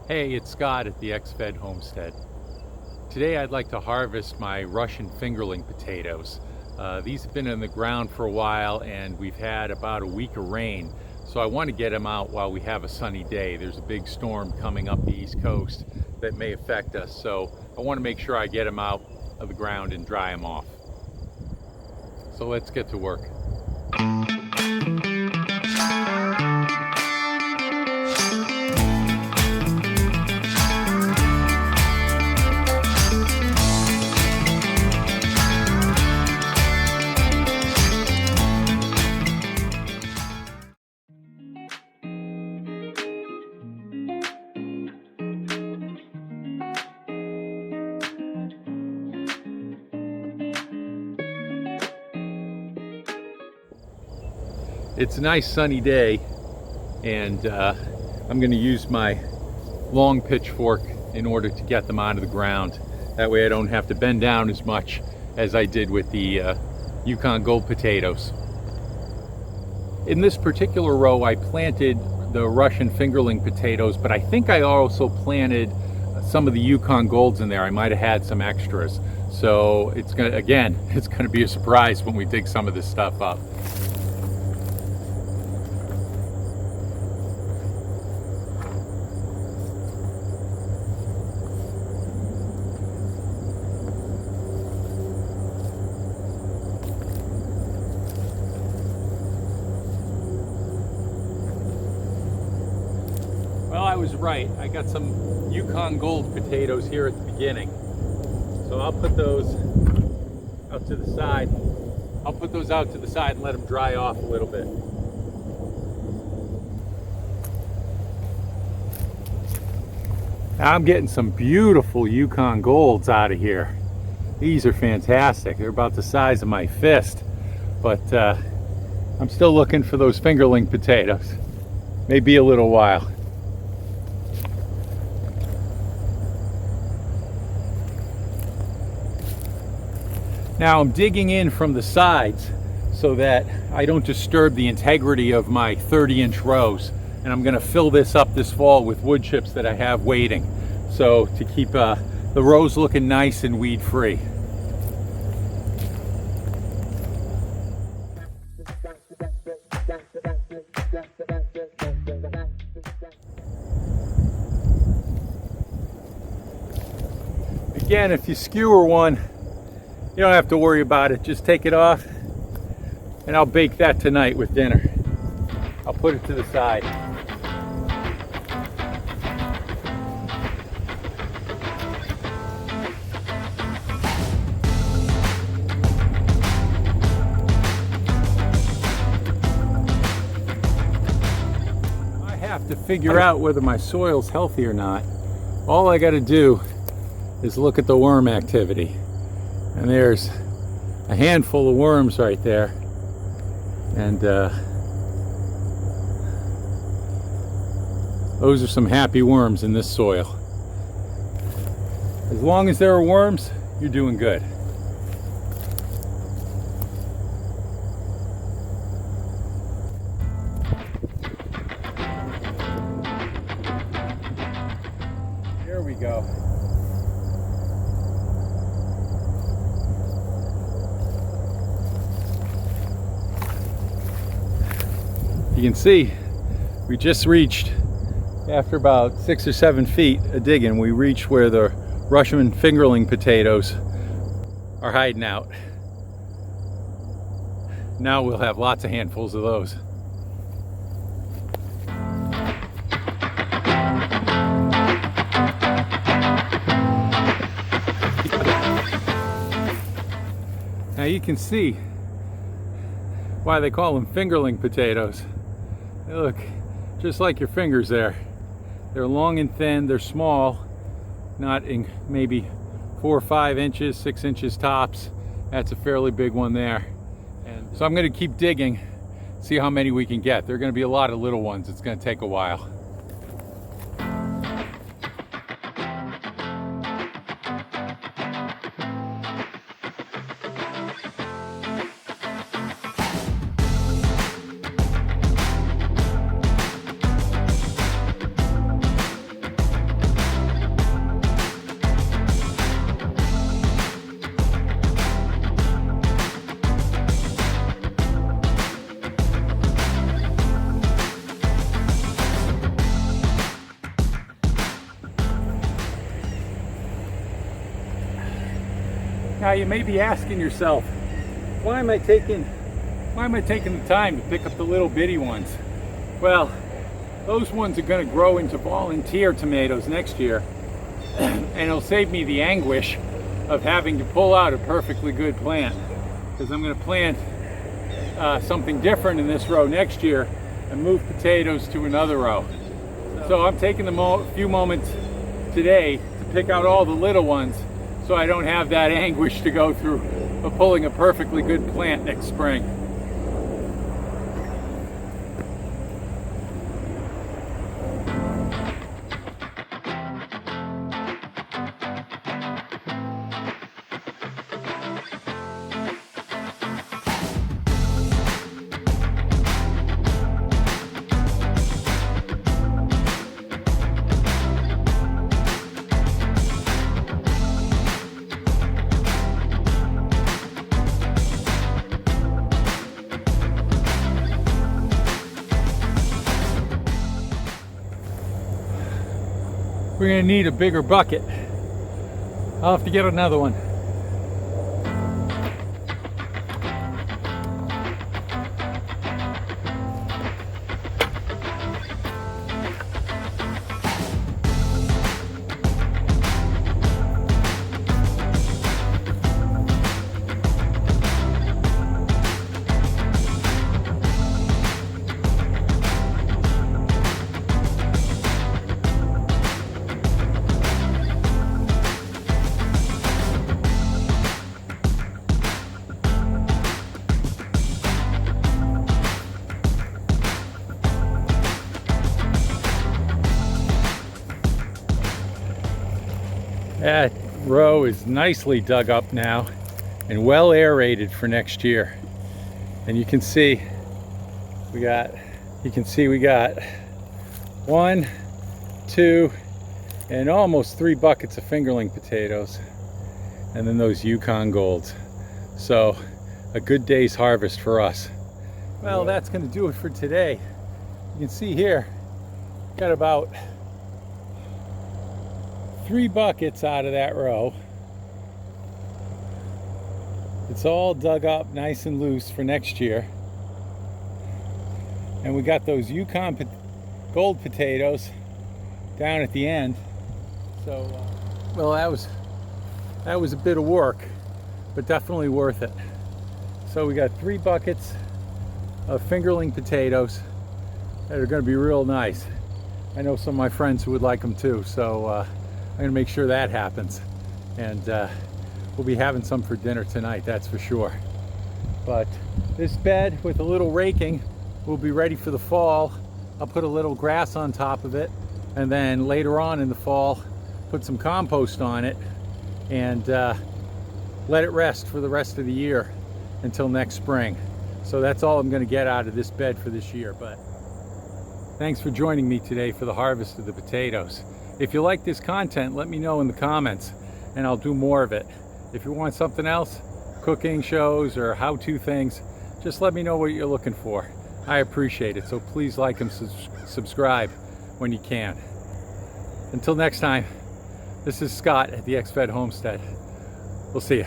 Hey, it's Scott at the X-Fed Homestead. Today I'd like to harvest my Russian fingerling potatoes. These have been in the ground for a while and we've had about a week of rain. So I want to get them out while we have a sunny day. There's a big storm coming up the East Coast that may affect us. So I want to make sure I get them out of the ground and dry them off. So let's get to work. It's a nice sunny day and I'm going to use my long pitchfork in order to get them out of the ground. That way I don't have to bend down as much as I did with the Yukon Gold potatoes. In this particular row I planted the Russian fingerling potatoes, but I think I also planted some of the Yukon Golds in there. I might have had some extras. So it's going to be a surprise when we dig some of this stuff up. Well, I was right. I got some Yukon Gold potatoes here at the beginning. So I'll put those out to the side. I'll put those out to the side and let them dry off a little bit. Now I'm getting some beautiful Yukon Golds out of here. These are fantastic. They're about the size of my fist. But I'm still looking for those fingerling potatoes. Maybe a little while. Now I'm digging in from the sides so that I don't disturb the integrity of my 30-inch rows. And I'm going to fill this up this fall with wood chips that I have waiting. So to keep the rows looking nice and weed free. Again, if you skewer one, you don't have to worry about it. Just take it off and I'll bake that tonight with dinner. I'll put it to the side. I have to figure out whether my soil's healthy or not. All I got to do is look at the worm activity. And there's a handful of worms right there. And those are some happy worms in this soil. As long as there are worms, you're doing good. There we go. You can see we just reached, after about 6 or 7 feet of digging, we reached where the Russian fingerling potatoes are hiding out. Now we'll have lots of handfuls of those. Now you can see why they call them fingerling potatoes. They look just like your fingers there. They're long and thin, they're small, not in maybe 4 or 5 inches, 6 inches tops. That's a fairly big one there. And so I'm going to keep digging, see how many we can get. There are going to be a lot of little ones. It's going to take a while. Now you may be asking yourself, why am I taking the time to pick up the little bitty ones? Well, those ones are going to grow into volunteer tomatoes next year, and it'll save me the anguish of having to pull out a perfectly good plant, because I'm going to plant something different in this row next year and move potatoes to another row. So I'm taking the few moments today to pick out all the little ones so I don't have that anguish to go through of pulling a perfectly good plant next spring. We're going to need a bigger bucket. I'll have to get another one. That row is nicely dug up now and well aerated for next year. And you can see we got 1, 2, and almost 3 buckets of fingerling potatoes, and then those Yukon Golds. So a good day's harvest for us. Well, that's going to do it for today. You can see here, got about 3 buckets out of that row. It's all dug up nice and loose for next year. And we got those Yukon Gold potatoes down at the end. So, well, that was a bit of work, but definitely worth it. So we got 3 buckets of fingerling potatoes that are going to be real nice. I know some of my friends who would like them too, so I'm going to make sure that happens, and we'll be having some for dinner tonight, that's for sure. But this bed with a little raking will be ready for the fall. I'll put a little grass on top of it, and then later on in the fall put some compost on it and let it rest for the rest of the year until next spring. So that's all I'm going to get out of this bed for this year. But thanks for joining me today for the harvest of the potatoes. If you like this content, let me know in the comments and I'll do more of it. If you want something else, cooking shows or how-to things, just let me know what you're looking for. I appreciate it, so please like and subscribe when you can. Until next time, this is Scott at the XFed Homestead. We'll see you.